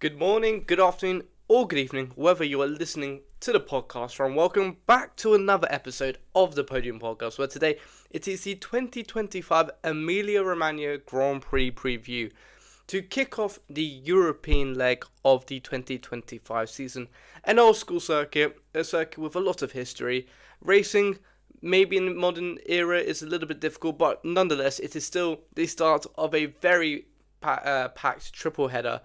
Good morning, good afternoon, or good evening, whether you are listening to the podcast from. Welcome back to another episode of the Podium Podcast, where today it is the 2025 Emilia-Romagna Grand Prix preview to kick off the European leg of the 2025 season. An old school circuit, a circuit with a lot of history. Racing, maybe in the modern era, is a little bit difficult, but nonetheless, it is still the start of a very packed triple header.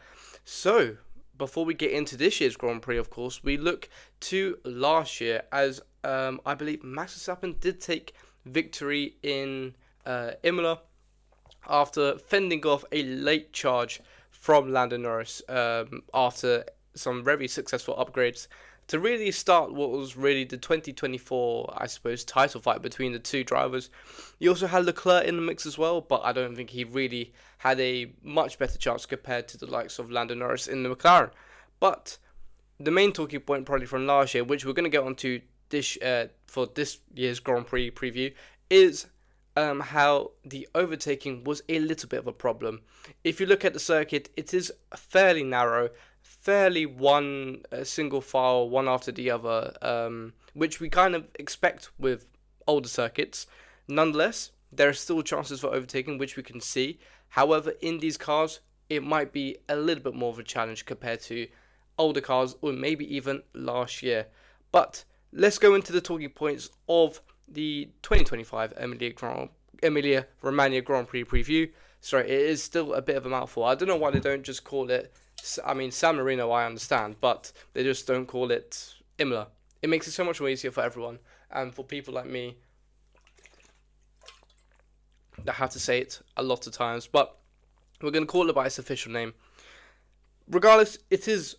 So, before we get into this year's Grand Prix, of course, we look to last year as I believe Max Verstappen did take victory in Imola after fending off a late charge from Lando Norris after some very successful upgrades to really start what was really the 2024, I suppose, title fight between the two drivers. You also had Leclerc in the mix as well, but I don't think he really had a much better chance compared to the likes of Lando Norris in the McLaren. But the main talking point probably from last year, which we're going to get onto this for this year's Grand Prix preview, is how the overtaking was a little bit of a problem. If you look at the circuit, it is fairly narrow, fairly one single file, one after the other, which we kind of expect with older circuits. Nonetheless, there are still chances for overtaking, which we can see. However, in these cars, it might be a little bit more of a challenge compared to older cars, or maybe even last year. But let's go into the talking points of the 2025 Emilia-Romagna Grand Prix preview. Sorry, it is still a bit of a mouthful. I don't know why they don't just call it, San Marino I understand, but they just don't call it Imola. It makes it so much more easier for everyone, and for people like me that have to say it a lot of times, but we're going to call it by its official name. Regardless, it is,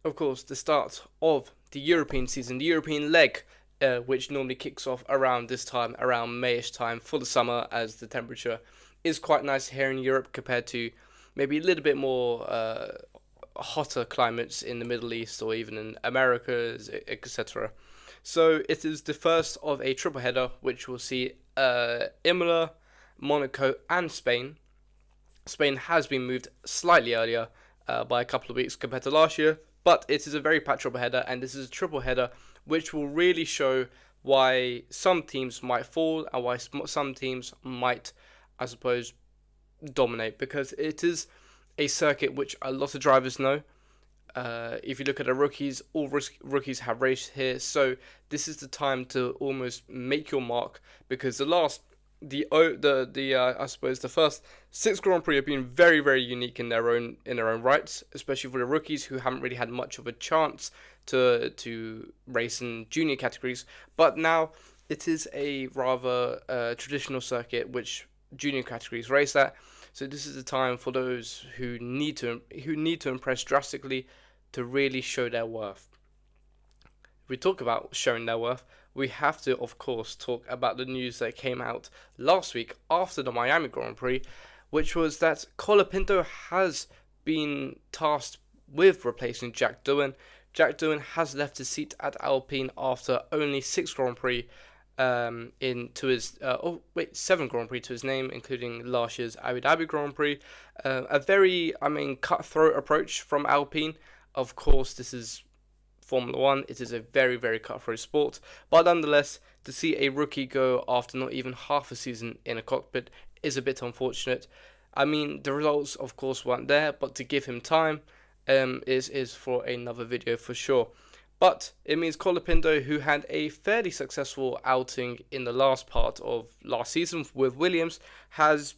of course, the start of the European season, the European leg, which normally kicks off around this time, around Mayish time for the summer, as the temperature is quite nice here in Europe compared to maybe a little bit more hotter climates in the Middle East or even in America, etc. So it is the first of a triple header, which will see Imola, Monaco, and Spain. Spain has been moved slightly earlier by a couple of weeks compared to last year, but it is a very packed triple header, and this is a triple header which will really show why some teams might fall and why some teams might, I suppose, dominate, because it is a circuit which a lot of drivers know. If you look at the rookies, all rookies have raced here, so this is the time to almost make your mark, because I suppose the first 6 Grand Prix have been very, very unique in their own rights, especially for the rookies who haven't really had much of a chance to race in junior categories. But now it is a rather traditional circuit which junior categories race at. So this is the time for those who need to impress drastically to really show their worth. If we talk about showing their worth, we have to, of course, talk about the news that came out last week after the Miami Grand Prix, which was that Colapinto has been tasked with replacing Jack Doohan. Jack Doohan has left his seat at Alpine after only 6 Grand Prix 7 Grand Prix to his name, including last year's Abu Dhabi Grand Prix. A very, cutthroat approach from Alpine. Of course, this is Formula 1, it is a very, very cutthroat sport, but nonetheless, to see a rookie go after not even half a season in a cockpit is a bit unfortunate. The results, of course, weren't there, but to give him time is for another video for sure. But it means Colapinto, who had a fairly successful outing in the last part of last season with Williams, has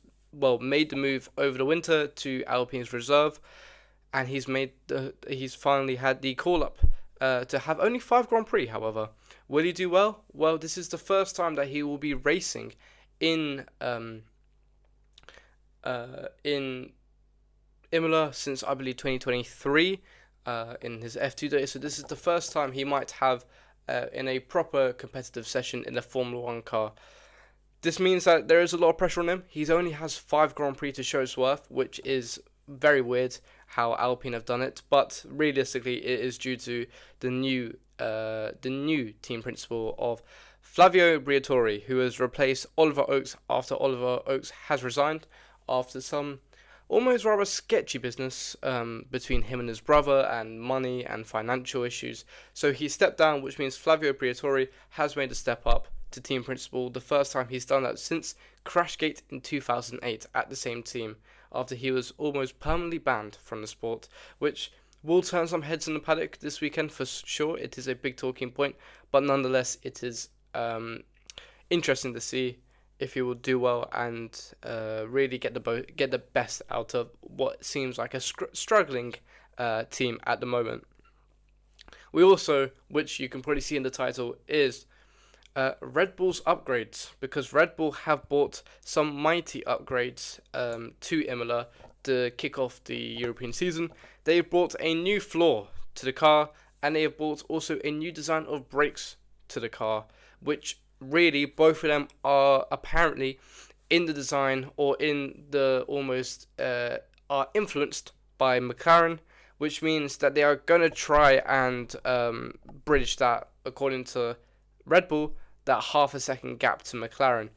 made the move over the winter to Alpine's reserve, and he's finally had the call up to have only 5 Grand Prix. However, will he do well? Well, this is the first time that he will be racing in Imola since, I believe, 2023 in his F2 days. So this is the first time he might have in a proper competitive session in a Formula 1 car. This means that there is a lot of pressure on him. He only has 5 Grand Prix to show his worth, which is very weird how Alpine have done it, but realistically it is due to the new team principal of Flavio Briatore, who has replaced Oliver Oakes after Oliver Oakes has resigned after some almost rather sketchy business between him and his brother, and money and financial issues. So he stepped down, which means Flavio Briatore has made a step up to team principal, the first time he's done that since Crashgate in 2008 at the same team, after he was almost permanently banned from the sport, which will turn some heads in the paddock this weekend for sure. It is a big talking point, but nonetheless, it is interesting to see if he will do well and really get the best out of what seems like a struggling team at the moment. We also, which you can probably see in the title, is Red Bull's upgrades, because Red Bull have bought some mighty upgrades to Imola to kick off the European season. They brought a new floor to the car, and they have brought also a new design of brakes to the car, which really both of them are apparently in the design or in the almost are influenced by McLaren, which means that they are going to try and bridge that, according to Red Bull, that half a second gap to McLaren.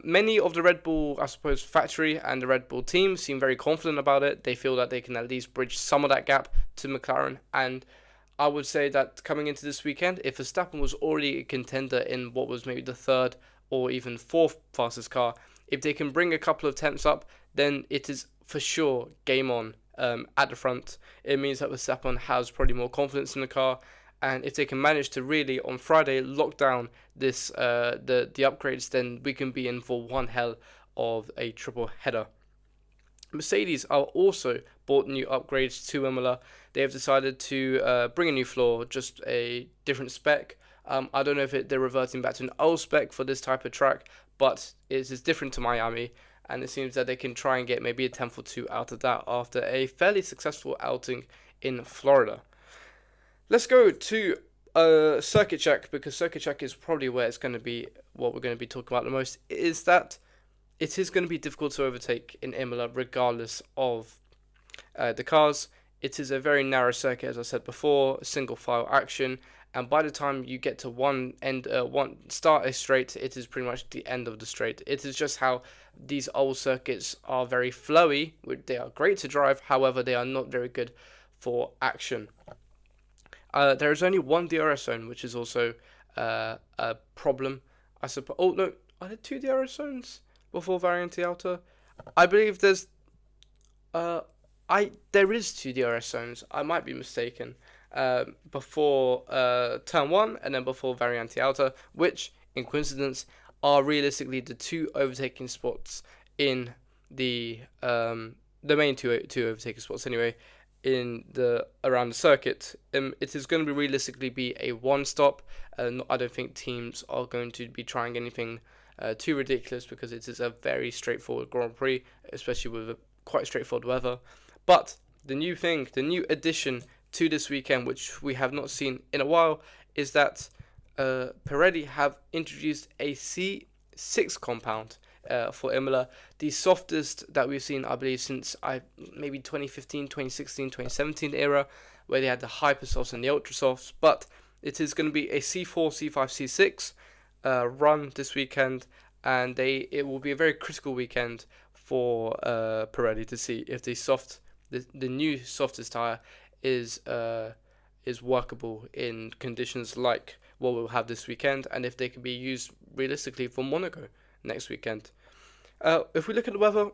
Many of the Red Bull, I suppose, factory and the Red Bull team seem very confident about it. They feel that they can at least bridge some of that gap to McLaren. And I would say that coming into this weekend, if Verstappen was already a contender in what was maybe the third or even fourth fastest car, if they can bring a couple of tenths up, then it is for sure game on at the front. It means that Verstappen has probably more confidence in the car. And if they can manage to really on Friday lock down this the upgrades, then we can be in for one hell of a triple header. Mercedes are also bought new upgrades to Imola. They have decided to bring a new floor, just a different spec. I don't know if they're reverting back to an old spec for this type of track, but it is different to Miami, and it seems that they can try and get maybe a tenth or two out of that after a fairly successful outing in Florida. Let's go to circuit check, because circuit check is probably where it's going to be what we're going to be talking about the most. Is that it is going to be difficult to overtake in Imola regardless of the cars. It is a very narrow circuit, as I said before, single file action, and by the time you get to one start a straight, it is pretty much the end of the straight. It is just how these old circuits are very flowy. They are great to drive, however, they are not very good for action. There is only one DRS zone, which is also a problem, I suppose. Oh no, are there two DRS zones before Variante Alta? I believe there is two DRS zones. I might be mistaken. Before turn one and then before Variante Alta, which in coincidence are realistically the two overtaking spots in the main two overtaking spots anyway, in the around the circuit. It is going to be realistically be a one stop, and I don't think teams are going to be trying anything too ridiculous, because it is a very straightforward Grand Prix, especially with quite straightforward weather. But the new addition to this weekend, which we have not seen in a while, is that Pirelli have introduced a C6 compound for Imola, the softest that we've seen, I believe, since maybe 2015, 2016, 2017 era, where they had the hyper softs and the ultra softs. But it is going to be a C4, C5, C6 run this weekend, and it will be a very critical weekend for Pirelli to see if the new softest tire is workable in conditions like what we'll have this weekend, and if they can be used realistically for Monaco next weekend. If we look at the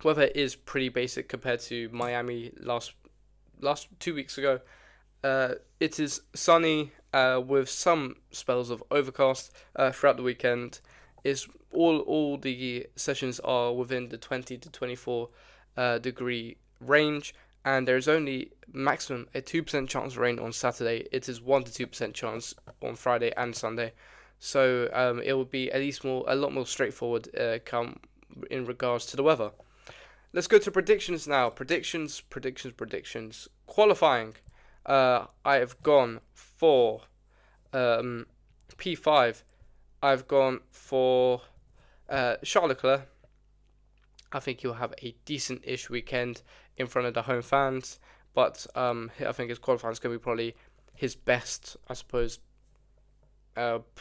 weather is pretty basic compared to Miami last 2 weeks ago. It is sunny with some spells of overcast throughout the weekend. Is all the sessions are within the 20 to 24 degree range, and there's only maximum a 2% chance of rain on Saturday. It is 1 to 2% chance on Friday and Sunday. So it will be at least a lot more straightforward come in regards to the weather. Let's go to predictions now. Predictions. Qualifying. I have gone for P5. I've gone for Charles Leclerc. I think he'll have a decent-ish weekend in front of the home fans, but I think his qualifying is going to be probably his best, I suppose,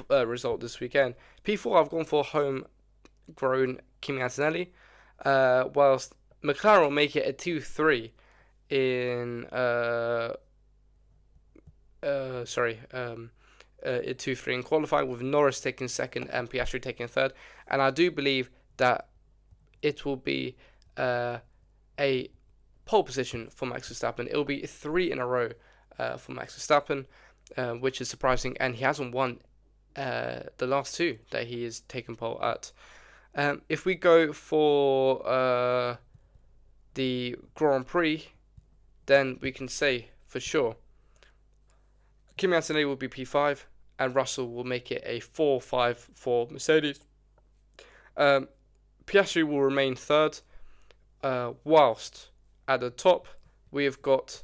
result this weekend. P4, I've gone for homegrown Kimi Antonelli, whilst McLaren will make it a 2-3 in sorry, 2-3 in qualifying, with Norris taking second and Piastri taking third. And I do believe that it will be a pole position for Max Verstappen. It will be 3 in a row for Max Verstappen, which is surprising. And he hasn't won the last 2 that he has taken pole at. If we go for the Grand Prix, then we can say for sure Kimi Antonelli will be P5 and Russell will make it a 4-5 for Mercedes. Piastri will remain third, whilst at the top we have got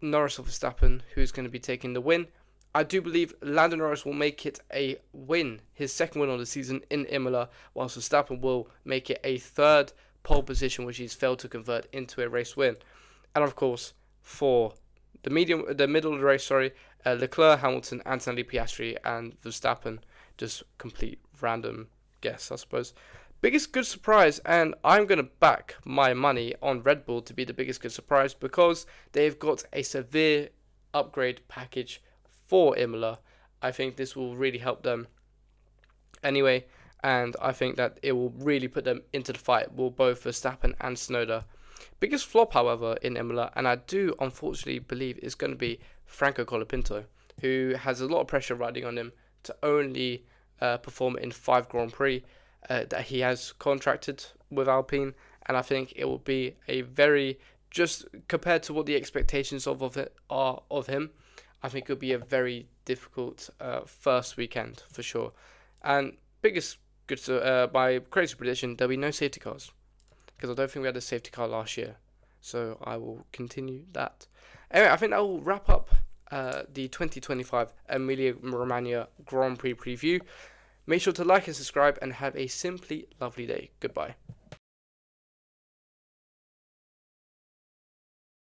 Norris or Verstappen, who's going to be taking the win. I do believe Lando Norris will make it a win, his second win of the season in Imola, whilst Verstappen will make it a third pole position, which he's failed to convert into a race win. And of course, for the middle of the race, Leclerc, Hamilton, Antonelli, Piastri, and Verstappen. Just complete random guess, I suppose. Biggest good surprise, and I'm going to back my money on Red Bull to be the biggest good surprise, because they've got a severe upgrade package for Imola. I think this will really help them anyway, and I think that it will really put them into the fight with both Verstappen and Tsunoda. Biggest flop, however, in Imola, and I do unfortunately believe is going to be Franco Colapinto, who has a lot of pressure riding on him to only perform in 5 Grand Prix that he has contracted with Alpine, and I think it will be a very, just compared to what the expectations of it are of him, I think it will be a very difficult first weekend for sure. And biggest good, my crazy prediction, there'll be no safety cars, because I don't think we had a safety car last year. So I will continue that. Anyway, I think that will wrap up the 2025 Emilia-Romagna Grand Prix preview. Make sure to like and subscribe and have a simply lovely day. Goodbye.